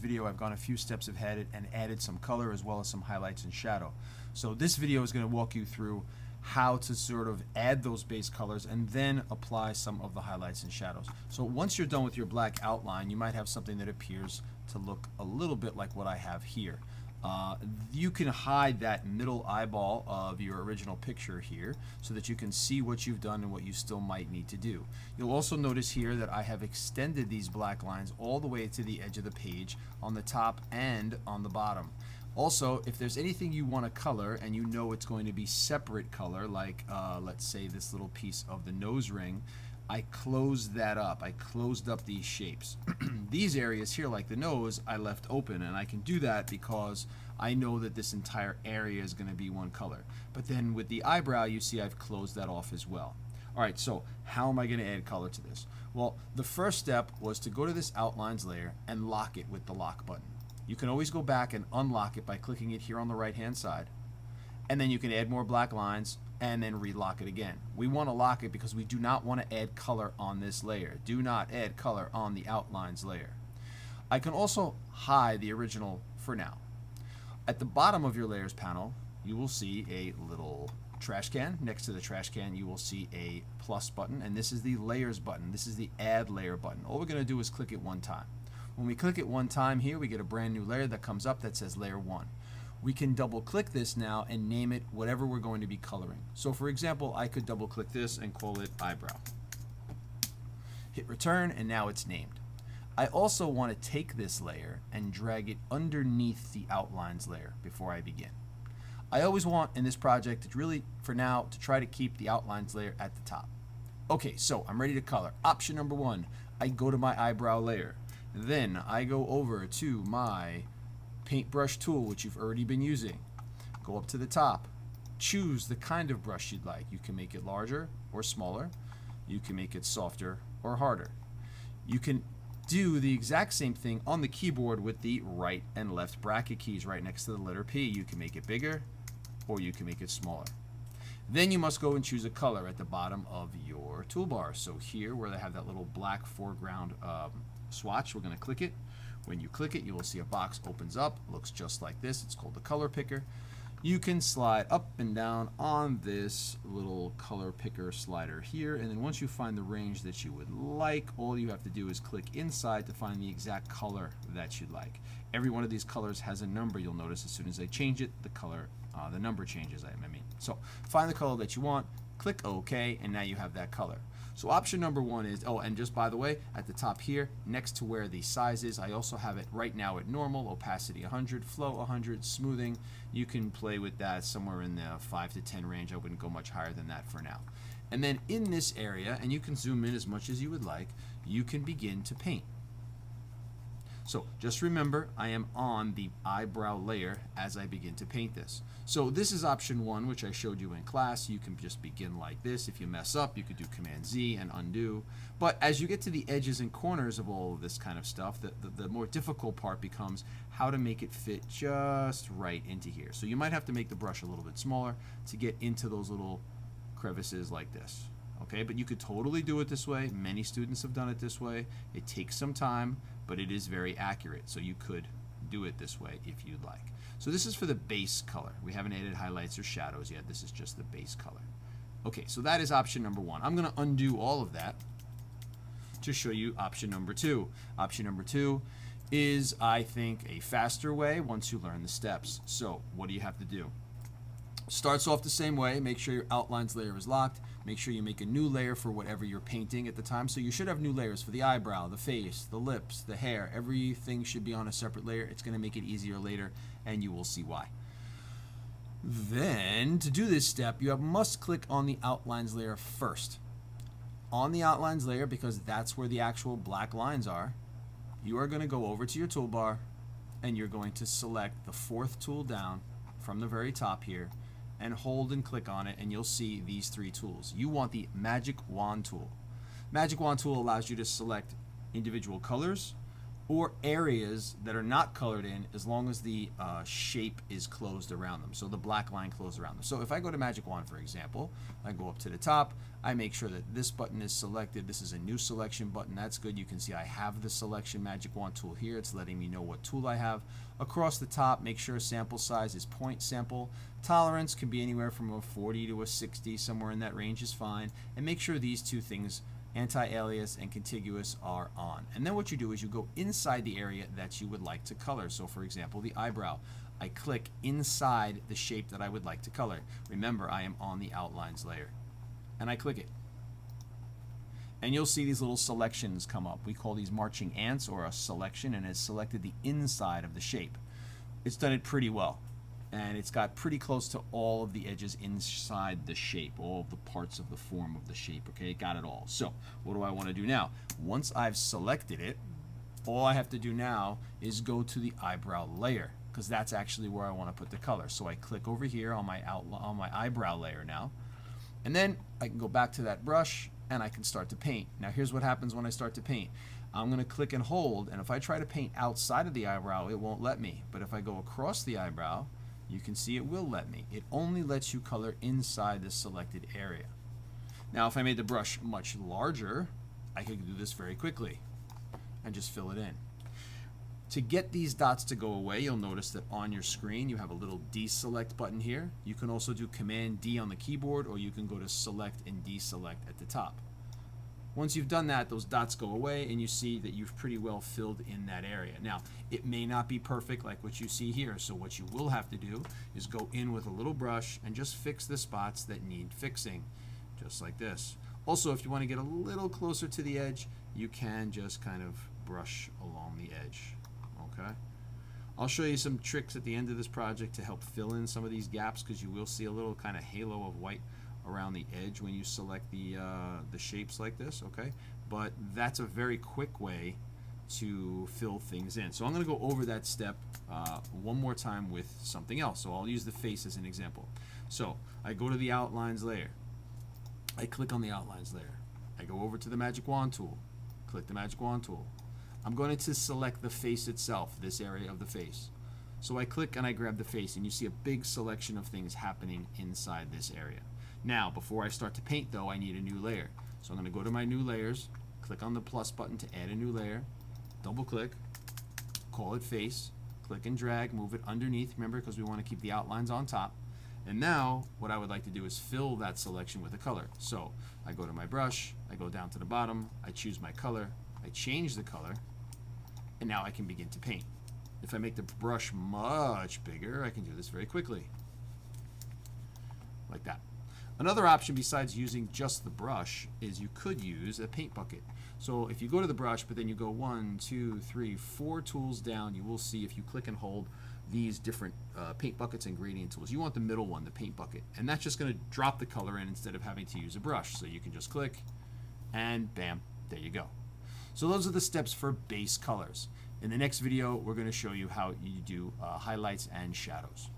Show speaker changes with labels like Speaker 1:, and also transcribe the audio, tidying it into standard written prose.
Speaker 1: video I've gone a few steps ahead and added some color as well as some highlights and shadow. So this video is going to walk you through how to sort of add those base colors and then apply some of the highlights and shadows. So once you're done with your black outline, you might have something that appears to look a little bit like what I have here. You can hide that middle eyeball of your original picture here so that you can see what you've done and what you still might need to do. You'll also notice here that I have extended these black lines all the way to the edge of the page on the top and on the bottom. Also, if there's anything you want to color and you know it's going to be separate color, like let's say this little piece of the nose ring, I closed that up. I closed up these shapes. These areas here, like the nose, I left open, and I can do that because I know that this entire area is going to be one color. But then with the eyebrow, you see I've closed that off as well. All right, so how am I going to add color to this? Well, the first step was to go to this outlines layer and lock it with the lock button. You can always go back and unlock it by clicking it here on the right-hand side. And then you can add more black lines and then relock it again. We want to lock it because we do not want to add color on this layer. Do not add color on the outlines layer. I can also hide the original for now. At the bottom of your layers panel, you will see a little trash can. Next to the trash can, you will see a plus button, and this is the layers button. This is the add layer button. All we're going to do is click it one time. When we click it one time here, we get a brand new layer that comes up that says layer 1. We can double click this now and name it whatever we're going to be coloring. So for example, I could double click this and call it eyebrow. Hit return, and now it's named. I also want to take this layer and drag it underneath the outlines layer before I begin. I always want in this project to really, for now, to try to keep the outlines layer at the top. Okay, so I'm ready to color. Option number 1, I go to my eyebrow layer. Then I go over to my paintbrush tool, which you've already been using. Go up to the top. Choose the kind of brush you'd like. You can make it larger or smaller. You can make it softer or harder. You can do the exact same thing on the keyboard with the right and left bracket keys right next to the letter P. You can make it bigger or you can make it smaller. Then you must go and choose a color at the bottom of your toolbar. So here where they have that little black foreground swatch, we're going to click it. When you click it, you will see a box opens up. Looks just like this. It's called the color picker. You can slide up and down on this little color picker slider here, and then once you find the range that you would like, all you have to do is click inside to find the exact color that you'd like. Every one of these colors has a number. You'll notice as soon as I change it, the number changes. I mean, so find the color that you want, click OK, and now you have that color. So option number 1 is, oh, and just by the way, at the top here, next to where the size is, I also have it right now at normal, opacity 100, flow 100, smoothing. You can play with that somewhere in the 5 to 10 range. I wouldn't go much higher than that for now. And then in this area, and you can zoom in as much as you would like, you can begin to paint. So just remember, I am on the eyebrow layer as I begin to paint this. So this is option 1, which I showed you in class. You can just begin like this. If you mess up, you could do Command Z and undo. But as you get to the edges and corners of all of this kind of stuff, the more difficult part becomes how to make it fit just right into here. So you might have to make the brush a little bit smaller to get into those little crevices like this. Okay, but you could totally do it this way. Many students have done it this way. It takes some time, but it is very accurate. So you could do it this way if you'd like. So this is for the base color. We haven't added highlights or shadows yet. This is just the base color. Okay, so that is option number 1. I'm going to undo all of that to show you option number 2. Option number 2 is, I think, a faster way once you learn the steps. So what do you have to do? Starts off the same way. Make sure your outlines layer is locked. Make sure you make a new layer for whatever you're painting at the time. So you should have new layers for the eyebrow, the face, the lips, the hair. Everything should be on a separate layer. It's going to make it easier later, and you will see why. Then, to do this step, you must click on the outlines layer first. On the outlines layer, because that's where the actual black lines are, you are going to go over to your toolbar, and you're going to select the 4th tool down from the very top here, and hold and click on it, and you'll see these 3 tools. You want the Magic Wand tool. Magic Wand tool allows you to select individual colors or areas that are not colored in as long as the shape is closed around them. So the black line closed around them. So if I go to Magic Wand, for example, I go up to the top, I make sure that this button is selected. This is a new selection button. That's good. You can see I have the selection Magic Wand tool here. It's letting me know what tool I have. Across the top, make sure sample size is point sample. Tolerance can be anywhere from a 40 to a 60, somewhere in that range is fine. And make sure these two things, anti-alias and contiguous, are on. And then what you do is you go inside the area that you would like to color. So for example, the eyebrow. I click inside the shape that I would like to color. Remember, I am on the outlines layer. And I click it. And you'll see these little selections come up. We call these marching ants, or a selection, and it's selected the inside of the shape. It's done it pretty well. And it's got pretty close to all of the edges inside the shape, all of the parts of the form of the shape. Okay, it got it all. So what do I want to do now? Once I've selected it, all I have to do now is go to the eyebrow layer, because that's actually where I want to put the color. So I click over here on my eyebrow layer now, and then I can go back to that brush and I can start to paint. Now here's what happens when I start to paint. I'm going to click and hold, and if I try to paint outside of the eyebrow, it won't let me. But if I go across the eyebrow, you can see it will let me. It only lets you color inside the selected area. Now if I made the brush much larger, I could do this very quickly and just fill it in. To get these dots to go away, you'll notice that on your screen you have a little deselect button here. You can also do Command D on the keyboard, or you can go to Select and Deselect at the top. Once you've done that, those dots go away and you see that you've pretty well filled in that area. Now, it may not be perfect like what you see here, so what you will have to do is go in with a little brush and just fix the spots that need fixing, just like this. Also, if you want to get a little closer to the edge, you can just kind of brush along the edge. Okay? I'll show you some tricks at the end of this project to help fill in some of these gaps, because you will see a little kind of halo of white around the edge when you select the shapes like this, okay? But that's a very quick way to fill things in. So I'm going to go over that step one more time with something else. So I'll use the face as an example. So I go to the outlines layer. I click on the outlines layer. I go over to the Magic Wand tool. Click the Magic Wand tool. I'm going to select the face itself, this area of the face. So I click and I grab the face, and you see a big selection of things happening inside this area. Now, before I start to paint though, I need a new layer. So I'm going to go to my new layers, click on the plus button to add a new layer, double click, call it face, click and drag, move it underneath, remember, because we want to keep the outlines on top. And now, what I would like to do is fill that selection with a color. So I go to my brush, I go down to the bottom, I choose my color, I change the color, and now I can begin to paint. If I make the brush much bigger, I can do this very quickly, like that. Another option besides using just the brush is you could use a paint bucket. So if you go to the brush, but then you go 1, 2, 3, 4 tools down, you will see, if you click and hold, these different paint buckets and gradient tools. You want the middle one, the paint bucket, and that's just going to drop the color in instead of having to use a brush. So you can just click, and bam, there you go. So those are the steps for base colors. In the next video, we're going to show you how you do highlights and shadows.